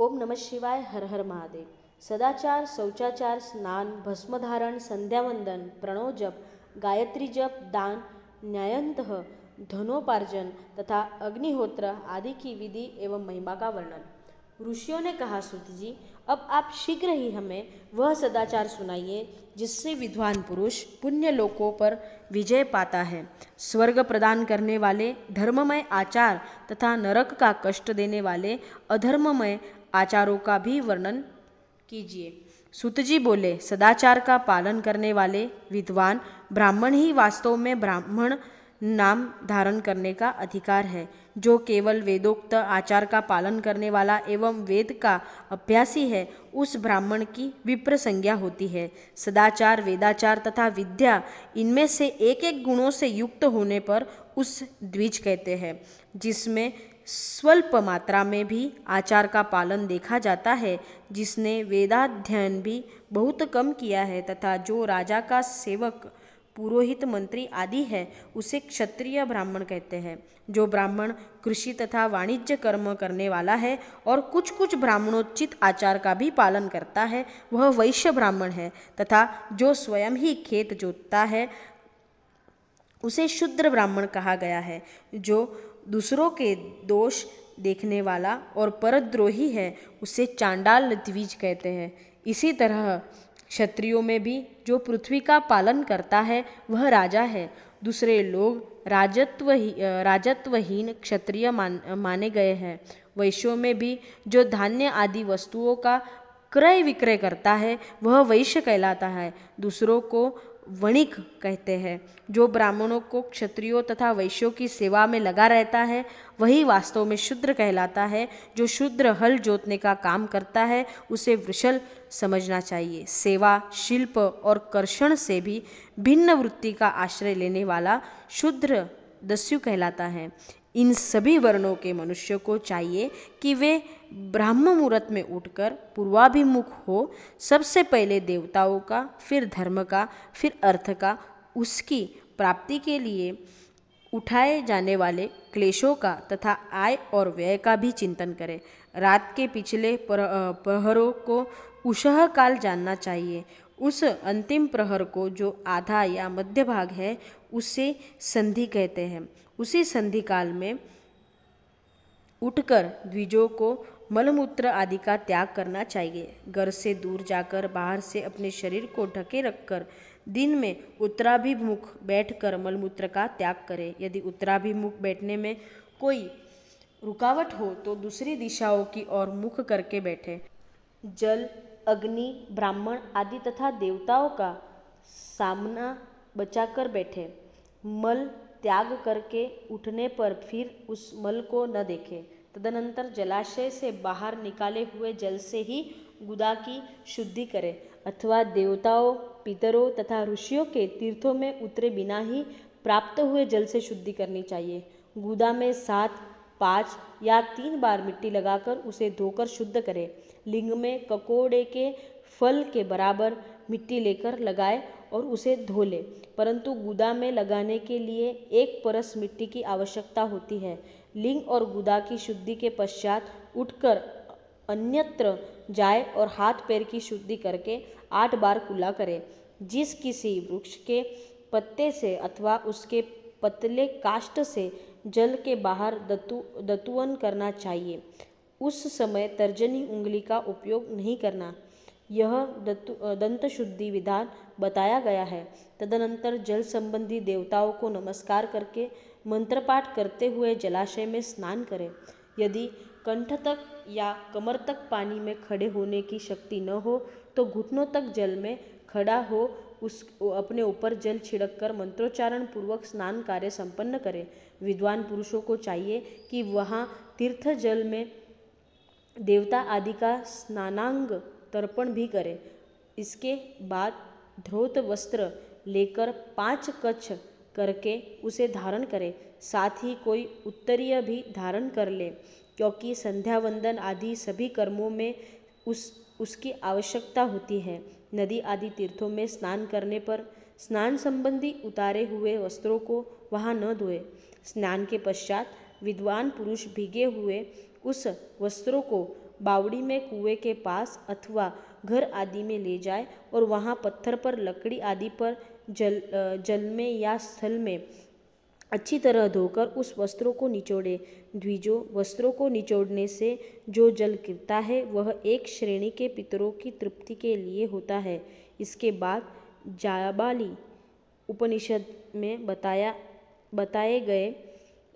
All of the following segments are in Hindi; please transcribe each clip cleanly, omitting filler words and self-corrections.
ओम नमः शिवाय। हर हर महादेव। सदाचार, शौचाचार, स्नान, भस्मधारण, संध्यावंदन, प्रणव जप, गायत्री जप, दान, न्यायंतः, धनोपार्जन तथा अग्निहोत्र आदि की विधि एवं महिमा का वर्णन। ऋषियों ने कहा, सूत जी, अब आप शीघ्र ही हमें वह सदाचार सुनाइए जिससे विद्वान पुरुष पुण्य लोकों पर विजय पाता है। स्वर्ग प्रदान करने वाले धर्ममय आचार तथा नरक का कष्ट देने वाले अधर्ममय आचारों का भी वर्णन कीजिए। सूत जी बोले, सदाचार का पालन करने वाले विद्वान ब्राह्मण ही वास्तव में ब्राह्मण नाम धारण करने का अधिकार है। जो केवल वेदोक्त आचार का पालन करने वाला एवं वेद का अभ्यासी है, उस ब्राह्मण की विप्र संज्ञा होती है। सदाचार, वेदाचार तथा विद्या, इनमें से एक एक गुणों से युक्त होने पर उस द्विज कहते हैं, जिसमें स्वल्प मात्रा में भी आचार का पालन देखा जाता है, जिसने वेदाध्ययन भी बहुत कम किया है तथा जो राजा का सेवक, पुरोहित, मंत्री आदि है, उसे क्षत्रिय ब्राह्मण कहते हैं। जो ब्राह्मण कृषि तथा वाणिज्य कर्म करने वाला है और कुछ कुछ ब्राह्मणोचित आचार का भी पालन करता है, वह वैश्य ब्राह्मण है। तथा जो स्वयं ही खेत जोतता है, उसे शूद्र ब्राह्मण कहा गया है। जो दूसरों के दोष देखने वाला और परद्रोही है, उसे चांडाल द्विज कहते हैं। इसी तरह क्षत्रियों में भी जो पृथ्वी का पालन करता है, वह राजा है। दूसरे लोग राजत्वहीन क्षत्रिय माने गए हैं। वैश्यों में भी जो धान्य आदि वस्तुओं का क्रय विक्रय करता है, वह वैश्य कहलाता है। दूसरों को वणिक कहते हैं। जो ब्राह्मणों को क्षत्रियों तथा वैश्यों की सेवा में लगा रहता है, वही वास्तव में शूद्र कहलाता है। जो शूद्र हल जोतने का काम करता है, उसे वृषल समझना चाहिए। सेवा, शिल्प और कर्षण से भी भिन्न वृत्ति का आश्रय लेने वाला शूद्र दस्यु कहलाता है। इन सभी वर्णों के मनुष्य को चाहिए कि वे ब्राह्म मुहूर्त में उठकर पूर्वाभिमुख हो। सबसे पहले देवताओं का, फिर धर्म का, फिर अर्थ का, उसकी प्राप्ति के लिए उठाए जाने वाले क्लेशों का तथा आय और व्यय का भी चिंतन करें। रात के पिछले प्रहरों को उषः काल जानना चाहिए। उस अंतिम प्रहर को, जो आधा या मध्य भाग है, उसे संधि कहते हैं। उसी संधि काल में उठकर द्विजों को मलमूत्र आदि का त्याग करना चाहिए। घर से दूर जाकर बाहर से अपने शरीर को ढके रखकर दिन में उत्तराभिमुख बैठकर मलमूत्र का त्याग करें। यदि उत्तराभिमुख बैठने में कोई रुकावट हो तो दूसरी दिशाओं की ओर मुख करके बैठे। जल, अग्नि, ब्राह्मण आदि तथा देवताओं का सामना बचाकर बैठे। मल त्याग करके उठने पर फिर उस मल को न देखें। तदनंतर जलाशय से बाहर निकाले हुए जल से ही गुदा की शुद्धि करें, अथवा देवताओं, पितरों तथा ऋषियों के तीर्थों में उतरे बिना ही प्राप्त हुए जल से शुद्धि करनी चाहिए। गुदा में 7, 5 या 3 बार मिट्टी लगाकर उसे धोकर शुद्ध करें। लिंग में ककोड़े के फल के बराबर मिट्टी लेकर लगाए और उसे धो ले। परंतु गुदा में लगाने के लिए 1 परस मिट्टी की आवश्यकता होती है। लिंग और गुदा की शुद्धि के पश्चात उठकर अन्यत्र जाए और हाथ पैर की शुद्धि करके 8 बार कुल्ला करे। जिस किसी वृक्ष के पत्ते से अथवा उसके पतले काष्ठ से जल के बाहर दतुवन करना चाहिए, उस समय तर्जनी उंगली का उपयोग नहीं करना। यह दंत शुद्धि विधान बताया गया है। तदनंतर जल संबंधी देवताओं को नमस्कार करके मंत्रपाठ करते हुए जलाशय में स्नान करें। यदि कंठ तक या कमर तक पानी में खड़े होने की शक्ति न हो तो घुटनों तक जल में खड़ा हो अपने ऊपर जल छिड़क कर मंत्रोच्चारण पूर्वक स्नान कार्य संपन्न करें। विद्वान पुरुषों को चाहिए कि वहाँ तीर्थ जल में देवता आदि का स्नानांग तर्पण भी करें। इसके बाद धोत वस्त्र लेकर 5 कच्छ करके उसे धारण करें। साथ ही कोई उत्तरीय भी धारण कर ले, क्योंकि संध्या वंदन आदि सभी कर्मों में उसकी आवश्यकता होती है। नदी आदि तीर्थों में स्नान करने पर स्नान संबंधी उतारे हुए वस्त्रों को वहाँ न धोए। स्नान के पश्चात विद्वान पुरुष भीगे हुए उस वस्त्रों को बावड़ी में कुएं के पास अथवा घर आदि में ले जाए और वहां पत्थर पर, लकड़ी आदि पर जल में या स्थल में अच्छी तरह धोकर उस वस्त्रों को निचोड़े। द्विजों, वस्त्रों को निचोड़ने से जो जल गिरता है वह एक श्रेणी के पितरों की तृप्ति के लिए होता है। इसके बाद जाबाली उपनिषद में बताए गए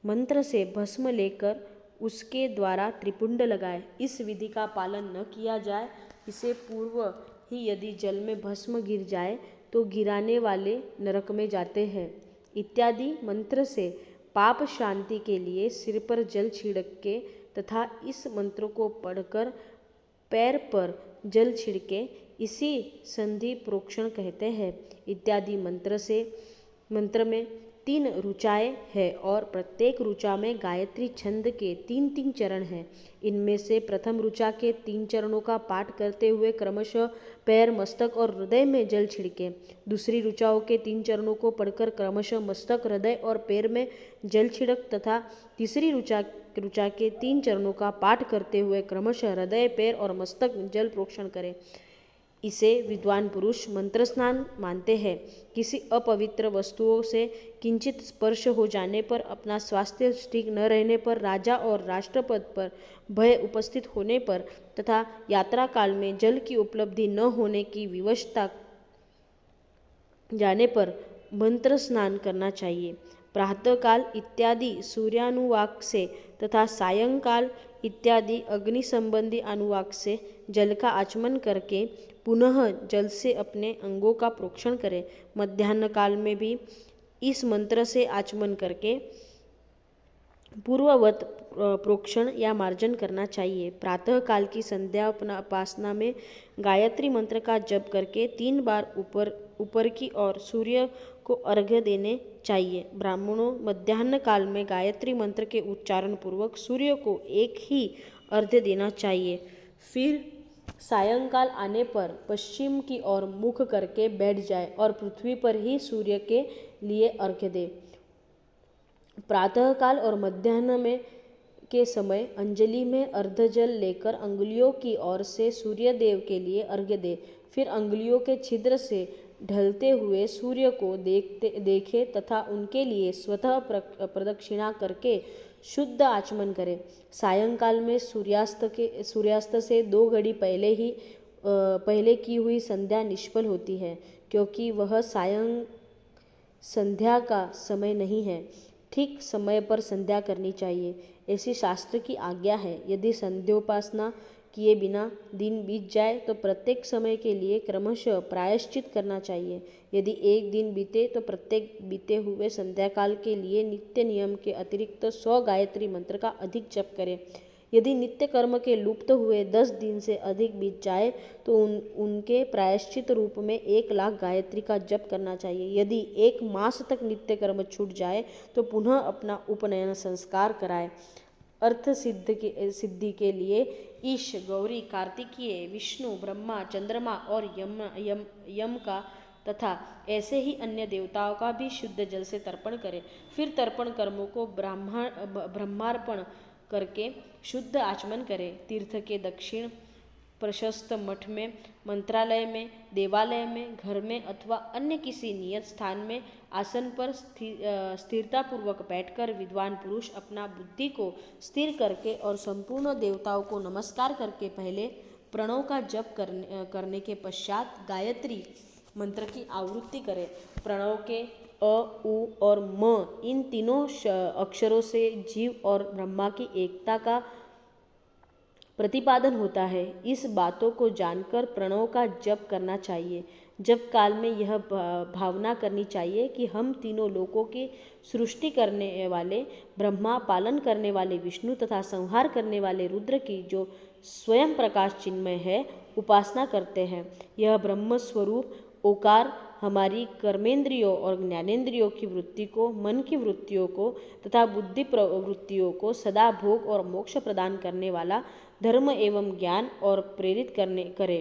मंत्र से भस्म लेकर उसके द्वारा त्रिपुंड लगाए। इस विधि का पालन न किया जाए, इससे पूर्व ही यदि जल में भस्म गिर जाए तो गिराने वाले नरक में जाते हैं इत्यादि मंत्र से पाप शांति के लिए सिर पर जल छिड़के तथा इस मंत्र को पढ़कर पैर पर जल छिड़के इसी संधि प्रोक्षण कहते हैं। इत्यादि मंत्र में 3 ऋचाएं हैं और प्रत्येक ऋचा में गायत्री छंद के 3-3 चरण हैं। इनमें से प्रथम ऋचा के 3 चरणों का पाठ करते हुए क्रमशः पैर, मस्तक और हृदय में जल छिड़के। दूसरी ऋचाओं के 3 चरणों को पढ़कर क्रमशः मस्तक, हृदय और पैर में जल छिड़क तथा तीसरी ऋचा के 3 चरणों का पाठ करते हुए क्रमशः हृदय, पैर और मस्तक जल प्रोक्षण करें। इसे विद्वान पुरुष मंत्र स्नान मानते हैं। किसी अपवित्र वस्तुओं से किंचित स्पर्श हो जाने पर, अपना स्वास्थ्य ठीक न रहने पर, राजा और राष्ट्रपद पर भय उपस्थित होने पर तथा यात्रा काल में जल की उपलब्धि न होने की विवशता जाने पर मंत्र स्नान करना चाहिए। प्रातःकाल इत्यादि सूर्यानुवाक से तथा सायंकाल इत्यादि अग्नि संबंधी अनुवाक से जल का आचमन करके पुनः जल से अपने अंगों का प्रोक्षण करें। मध्याह्न काल में भी इस मंत्र से आचमन करके पूर्ववत प्रोक्षण या मार्जन करना चाहिए। प्रातः काल की संध्या उपासना में गायत्री मंत्र का जप करके 3 बार ऊपर की ओर सूर्य को अर्घ्य देने चाहिए। ब्राह्मणों, मध्याह्न काल में गायत्री मंत्र के उच्चारण पूर्वक सूर्य को एक ही अर्घ्य देना चाहिए। फिर सायंकाल आने पर पश्चिम की ओर मुख करके बैठ जाए और पृथ्वी पर ही सूर्य के लिए अर्घ्य दे। प्रातःकाल और मध्याह्न में के समय अंजलि में अर्ध जल लेकर अंगुलियों की ओर से सूर्य देव के लिए अर्घ्य दे। फिर अंगुलियों के छिद्र से ढलते हुए सूर्य को देखे तथा उनके लिए स्वतः प्रदक्षिणा करके शुद्ध आचमन करे। सायंकाल में सूर्यास्त से 2 घड़ी पहले की हुई संध्या निष्फल होती है, क्योंकि वह सायं संध्या का समय नहीं है। ठीक समय पर संध्या करनी चाहिए, ऐसी शास्त्र की आज्ञा है। यदि संध्योपासना किए बिना दिन बीत जाए तो प्रत्येक समय के लिए क्रमशः प्रायश्चित करना चाहिए। यदि एक दिन बीते तो प्रत्येक बीते हुए संध्याकाल के लिए नित्य नियम के अतिरिक्त 100 गायत्री मंत्र का अधिक जप करें। यदि नित्य कर्म के लुप्त हुए 10 दिन से अधिक बीत जाए तो उनके प्रायश्चित रूप में 1 लाख गायत्री का जप करना चाहिए। यदि 1 मास तक नित्य कर्म छूट जाए तो पुनः अपना उपनयन संस्कार कराए। अर्थ सिद्धि के लिए ईश, गौरी, कार्तिकीय, विष्णु, ब्रह्मा, चंद्रमा और यम का तथा ऐसे ही अन्य देवताओं का भी शुद्ध जल से तर्पण करें। फिर तर्पण कर्मों को ब्रह्मार्पण करके शुद्ध आचमन करें। तीर्थ के दक्षिण प्रशस्त मठ में, मंत्रालय में, देवालय में, घर में अथवा अन्य किसी नियत स्थान में आसन पर स्थिरतापूर्वक बैठकर विद्वान पुरुष अपना बुद्धि को स्थिर करके और संपूर्ण देवताओं को नमस्कार करके पहले प्रणव का जप करने के पश्चात गायत्री मंत्र की आवृत्ति करें। प्रणव के अ, उ और म इन तीनों अक्षरों से जीव और ब्रह्मा की एकता का प्रतिपादन होता है। इस बातों को जानकर प्रणव का जप करना चाहिए। जप काल में यह भावना करनी चाहिए कि हम तीनों लोकों की सृष्टि करने वाले ब्रह्मा, पालन करने वाले विष्णु तथा संहार करने वाले रुद्र की, जो स्वयं प्रकाश चिन्मय है, उपासना करते हैं। यह ब्रह्म स्वरूप ओकार हमारी कर्मेंद्रियों और ज्ञानेंद्रियों की वृत्ति को, मन की वृत्तियों को तथा बुद्धि प्रवृत्तियों को सदा भोग और मोक्ष प्रदान करने वाला धर्म एवं ज्ञान और प्रेरित करे।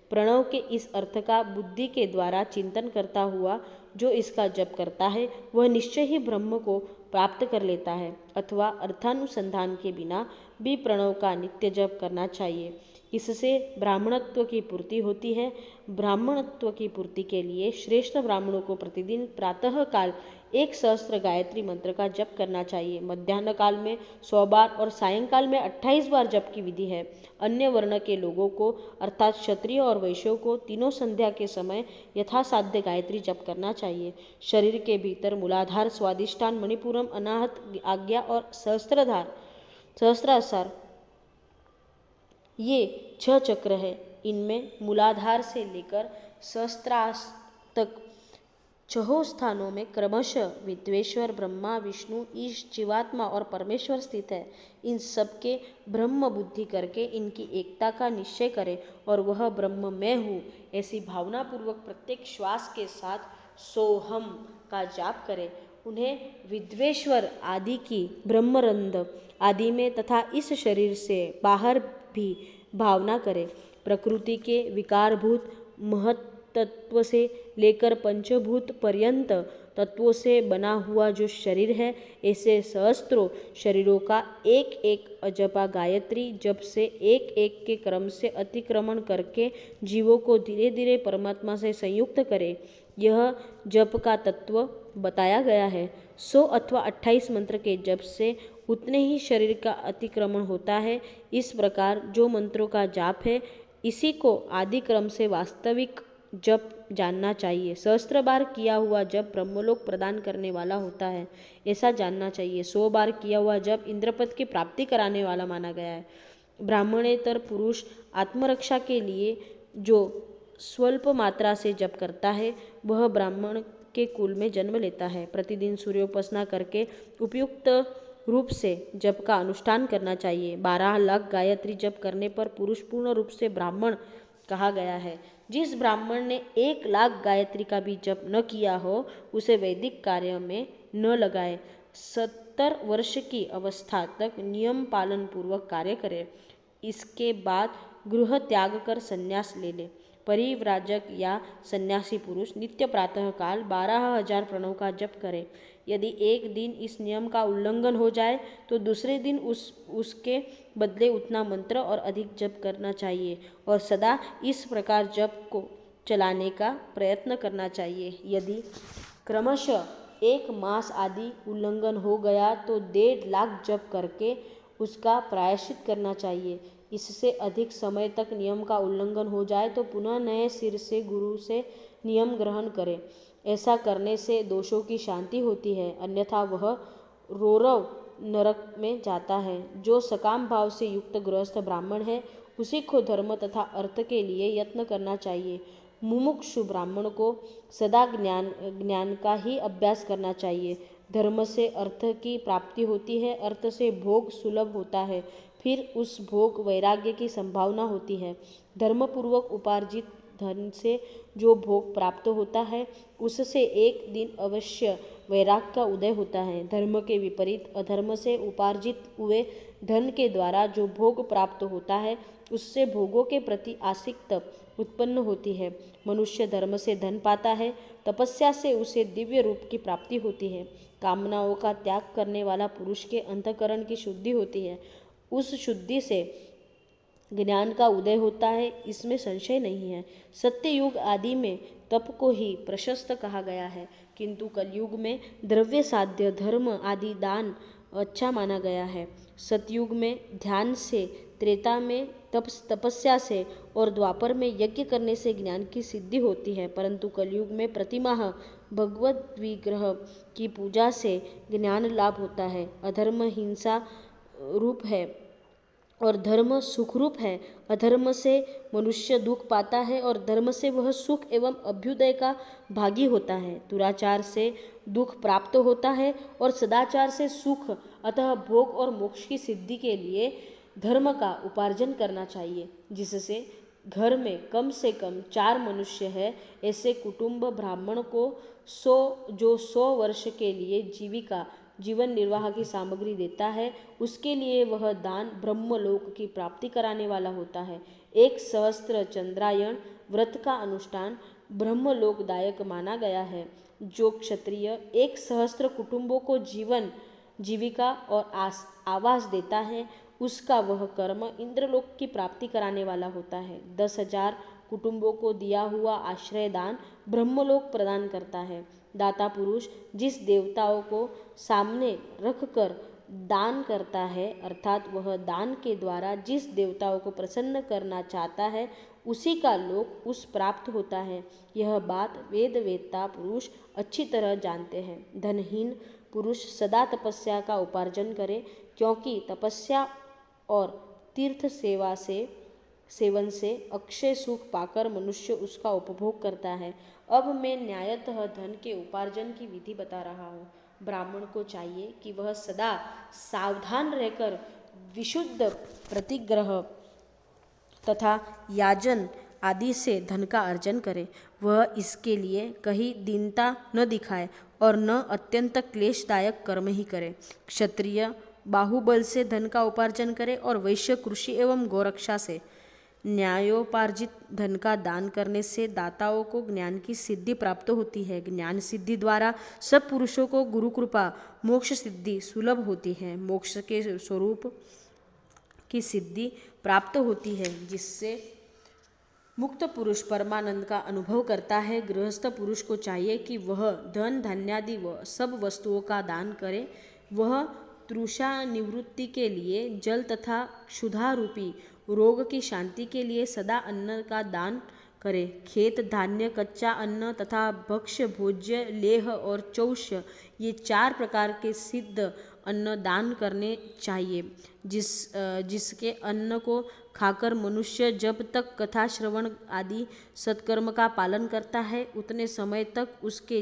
प्रणव के इस अर्थ का बुद्धि के द्वारा चिंतन करता हुआ जो इसका जप करता है वह निश्चय ही ब्रह्म को प्राप्त कर लेता है, अथवा अर्थानुसंधान के बिना भी प्रणव का नित्य जप करना चाहिए। इससे ब्राह्मणत्व की पूर्ति होती है। ब्राह्मणत्व की पूर्ति के लिए श्रेष्ठ ब्राह्मणों को प्रतिदिन प्रातः काल 1 सहस्त्र गायत्री मंत्र का जप करना चाहिए। मध्याह्न काल में 100 बार और सायंकाल में 28 बार जप की विधि है। अन्य वर्ण के लोगों को अर्थात क्षत्रिय और वैश्यों को तीनों संध्या के समय यथासाध्य गायत्री जप करना चाहिए। शरीर के भीतर मूलाधार, स्वादिष्ठान, मणिपुरम, अनाहत, आज्ञा और सहस्त्रार ये 6 चक्र है। इनमें मूलाधार से लेकर सहस्त्रार तक 6 स्थानों में क्रमशः विद्वेश्वर, ब्रह्मा, विष्णु, ईश, जीवात्मा और परमेश्वर स्थित है। इन सब के ब्रह्म बुद्धि करके इनकी एकता का निश्चय करे और वह ब्रह्म मैं हूँ ऐसी भावना पूर्वक प्रत्येक श्वास के साथ सोहम का जाप करे। उन्हें विद्वेश्वर आदि की ब्रह्मरंध्र आदि में तथा इस शरीर से बाहर भी भावना करे। प्रकृति के विकारभूत महत्त्व से लेकर पंचभूत पर्यंत तत्वों से बना हुआ जो शरीर है, ऐसे सहस्त्रों शरीरों का एक एक अजपा गायत्री जप से एक एक के क्रम से अतिक्रमण करके जीवों को धीरे धीरे परमात्मा से संयुक्त करे। यह जप का तत्व बताया गया है। 100 अथवा 28 मंत्र के जप से उतने ही शरीर का अतिक्रमण होता है। इस प्रकार जो मंत्रों का जाप है, इसी को आदि क्रम से वास्तविक जप जानना चाहिए। 1 सहस्त्र बार किया हुआ जप ब्रह्मलोक प्रदान करने वाला होता है, ऐसा जानना चाहिए। 100 बार किया हुआ जप इंद्रपद की प्राप्ति कराने वाला माना गया है। ब्राह्मणेतर पुरुष आत्मरक्षा के लिए जो स्वल्प मात्रा से जप करता है, वह ब्राह्मण के कुल में जन्म लेता है। प्रतिदिन सूर्योपासना करके उपयुक्त रूप से जप का अनुष्ठान करना चाहिए। 12 लाख गायत्री जप करने पर पुरुष पूर्ण रूप से ब्राह्मण कहा गया है। जिस ब्राह्मण ने 1 लाख गायत्री का भी जप न किया हो, उसे वैदिक कार्य में न लगाए। 70 वर्ष की अवस्था तक नियम पालन पूर्वक कार्य करे। इसके बाद गृह त्याग कर संन्यास ले ले। परिव्राजक या सन्यासी पुरुष नित्य प्रातः काल 12,000 प्रणव का जप करे। यदि एक दिन इस नियम का उल्लंघन हो जाए तो दूसरे दिन उसके बदले उतना मंत्र और अधिक जप करना चाहिए और सदा इस प्रकार जप को चलाने का प्रयत्न करना चाहिए। यदि क्रमशः 1 मास आदि उल्लंघन हो गया तो 1.5 लाख जप करके उसका प्रायश्चित करना चाहिए। इससे अधिक समय तक नियम का उल्लंघन हो जाए तो पुनः नए सिर से गुरु से नियम ग्रहण करें। ऐसा करने से दोषों की शांति होती है, अन्यथा वह रौरव नरक में जाता है। जो सकाम भाव से युक्त गृहस्थ ब्राह्मण है, उसी को धर्म तथा अर्थ के लिए यत्न करना चाहिए। मुमुक्षु ब्राह्मण को सदा ज्ञान का ही अभ्यास करना चाहिए। धर्म से अर्थ की प्राप्ति होती है, अर्थ से भोग सुलभ होता है, फिर उस भोग वैराग्य की संभावना होती है। धर्मपूर्वक उपार्जित धन से जो भोग प्राप्त होता है, उससे एक दिन अवश्य वैराग का उदय होता है। धर्म के विपरीत अधर्म से उपार्जित हुए धन के द्वारा जो भोग प्राप्त होता है, उससे भोगों के प्रति आसक्ति उत्पन्न होती है। मनुष्य धर्म से धन पाता है, तपस्या से उसे दिव्य रूप की प्राप्ति होती है। कामनाओं का त्याग करने वाला पुरुष के अंतःकरण की शुद्धि होती है। उस शुद्धि से ज्ञान का उदय होता है, इसमें संशय नहीं है। सत्ययुग आदि में तप को ही प्रशस्त कहा गया है, किंतु कलयुग में द्रव्य साध्य धर्म आदि दान अच्छा माना गया है। सतयुग में ध्यान से, त्रेता में तपस्या से और द्वापर में यज्ञ करने से ज्ञान की सिद्धि होती है, परंतु कलयुग में प्रतिमाह भगवत विग्रह की पूजा से ज्ञान लाभ होता है। अधर्म हिंसा रूप है और धर्म सुख रूप है। अधर्म से मनुष्य दुख पाता है और धर्म से वह सुख एवं अभ्युदय का भागी होता है। दुराचार से दुख प्राप्त होता है और सदाचार से सुख। अतः भोग और मोक्ष की सिद्धि के लिए धर्म का उपार्जन करना चाहिए। जिससे घर में कम से कम 4 मनुष्य है, ऐसे कुटुंब ब्राह्मण को 100 वर्ष के लिए जीवन निर्वाह की सामग्री देता है, उसके लिए वह दान ब्रह्मलोक की प्राप्ति कराने वाला होता है। 1 सहस्त्र चंद्रायण व्रत का अनुष्ठान ब्रह्मलोकदायक माना गया है। जो क्षत्रिय 1,000 कुटुंबों को जीवन जीविका और आवास देता है, उसका वह कर्म इंद्रलोक की प्राप्ति कराने वाला होता है। 10,000 कुटुंबों को दिया हुआ आश्रय दान ब्रह्मलोक प्रदान करता है। दाता पुरुष जिस देवताओं को सामने रखकर दान करता है, अर्थात वह दान के द्वारा जिस देवताओं को प्रसन्न करना चाहता है, उसी का लोक उस प्राप्त होता है। यह बात वेद वेत्ता पुरुष अच्छी तरह जानते हैं। धनहीन पुरुष सदा तपस्या का उपार्जन करे, क्योंकि तपस्या और तीर्थ सेवन से अक्षय सुख पाकर मनुष्य उसका उपभोग करता है। अब मैं न्यायतः धन के उपार्जन की विधि बता रहा हूँ। ब्राह्मण को चाहिए कि वह सदा सावधान रहकर विशुद्ध प्रतिग्रह तथा याजन आदि से धन का अर्जन करे। वह इसके लिए कहीं दीनता न दिखाए और न अत्यंत क्लेशदायक कर्म ही करे। क्षत्रिय बाहुबल से धन का उपार्जन करे और वैश्य कृषि एवं गौरक्षा से। न्यायोपार्जित धन का दान करने से दाताओं को ज्ञान की सिद्धि प्राप्त होती है। ज्ञान सिद्धि द्वारा सब पुरुषों को गुरु कृपा मोक्ष सिद्धि सुलभ होती है। मोक्ष के स्वरूप की सिद्धि प्राप्त होती है, जिससे मुक्त पुरुष परमानंद का अनुभव करता है। गृहस्थ पुरुष को चाहिए कि वह धन धान्यादि व सब वस्तुओं का दान करे। वह तृषा निवृत्ति के लिए जल तथा क्षुधा रूपी रोग की शांति के लिए सदा अन्न का दान करे। खेत धान्य, कच्चा अन्न तथा भक्ष्य भोज्य, लेह और चौष्य, ये 4 प्रकार के सिद्ध अन्न दान करने चाहिए। जिसके अन्न को खाकर मनुष्य जब तक कथा श्रवण आदि सत्कर्म का पालन करता है, उतने समय तक उसके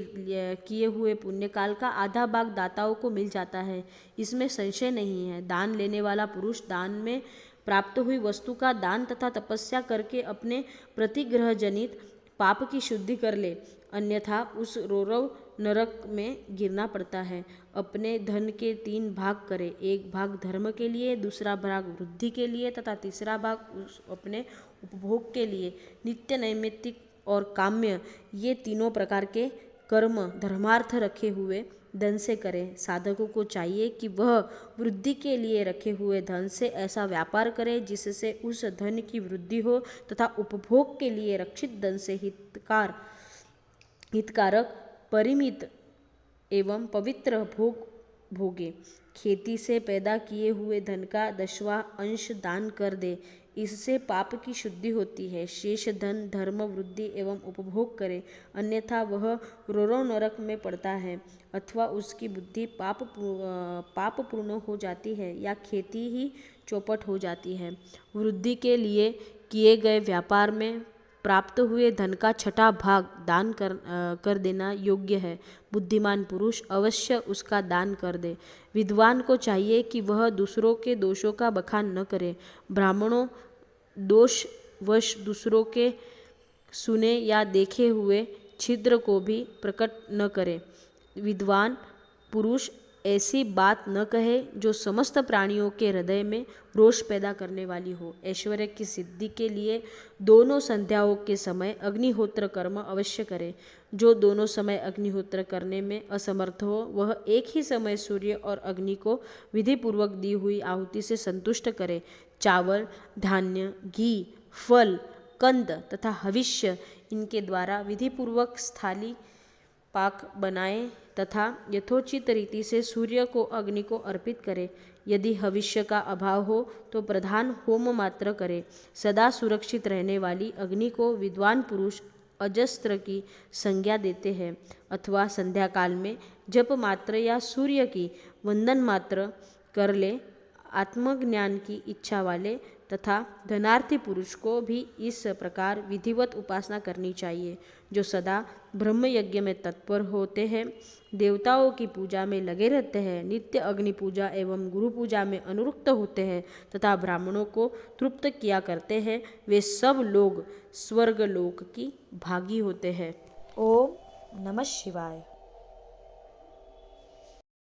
किए हुए पुण्यकाल का आधा भाग दाताओं को मिल जाता है। इसमें संशय नहीं है। दान लेने वाला पुरुष दान में प्राप्त हुई वस्तु का दान तथा तपस्या करके अपने प्रतिग्रह जनित पाप की शुद्धि कर ले, अन्यथा उस रौरव नरक में गिरना पड़ता है। अपने धन के 3 भाग करे। एक भाग धर्म के लिए, दूसरा भाग वृद्धि के लिए तथा तीसरा भाग अपने उपभोग के लिए। नित्य, नैमित्तिक और काम्य, ये तीनों प्रकार के कर्म धर्मार्थ रखे हुए धन से करे। साधकों को चाहिए कि वह वृद्धि के लिए रखे हुए धन से ऐसा व्यापार करे जिससे उस धन की वृद्धि हो तथा उपभोग के लिए रक्षित धन से हितकारक, परिमित एवं पवित्र भोग भोगे। खेती से पैदा किए हुए धन का 10वां अंश दान कर दे, इससे पाप की शुद्धि होती है। शेष धन धर्म, वृद्धि एवं उपभोग करे, अन्यथा वह रौरव नरक में पड़ता है, अथवा उसकी बुद्धि पाप पूर्ण हो जाती है या खेती ही चौपट हो जाती है। वृद्धि के लिए किए गए व्यापार में प्राप्त हुए धन का 6वां भाग दान कर देना योग्य है। बुद्धिमान पुरुष अवश्य उसका दान कर दे। विद्वान को चाहिए कि वह दूसरों के दोषों का बखान न करे। ब्राह्मणों दोषवश दूसरों के सुने या देखे हुए छिद्र को भी प्रकट न करे। विद्वान पुरुष ऐसी बात न कहे जो समस्त प्राणियों के हृदय में रोष पैदा करने वाली हो। ऐश्वर्य की सिद्धि के लिए दोनों संध्याओं के समय अग्निहोत्र कर्म अवश्य करे। जो दोनों समय अग्निहोत्र करने में असमर्थ हो, वह एक ही समय सूर्य और अग्नि को विधिपूर्वक दी हुई आहुति से संतुष्ट करे। चावल, धान्य, घी, फल, कंद तथा हविष्य, इनके द्वारा विधिपूर्वक स्थाली पाक बनाए तथा यथोचित रीति से सूर्य को अग्नि को अर्पित करे। यदि हविष्य का अभाव हो तो प्रधान होम मात्र करे। सदा सुरक्षित रहने वाली अग्नि को विद्वान पुरुष अजस्त्र की संज्ञा देते हैं, अथवा संध्या काल में जप मात्र या सूर्य की वंदन मात्र कर ले। आत्मज्ञान की इच्छा वाले तथा धनार्थी पुरुष को भी इस प्रकार विधिवत उपासना करनी चाहिए। जो सदा ब्रह्म यज्ञ में तत्पर होते हैं, देवताओं की पूजा में लगे रहते हैं, नित्य अग्नि पूजा एवं गुरु पूजा में अनुरक्त होते हैं तथा ब्राह्मणों को तृप्त किया करते हैं, वे सब लोग स्वर्गलोक की भागी होते हैं। ओम नमः शिवाय।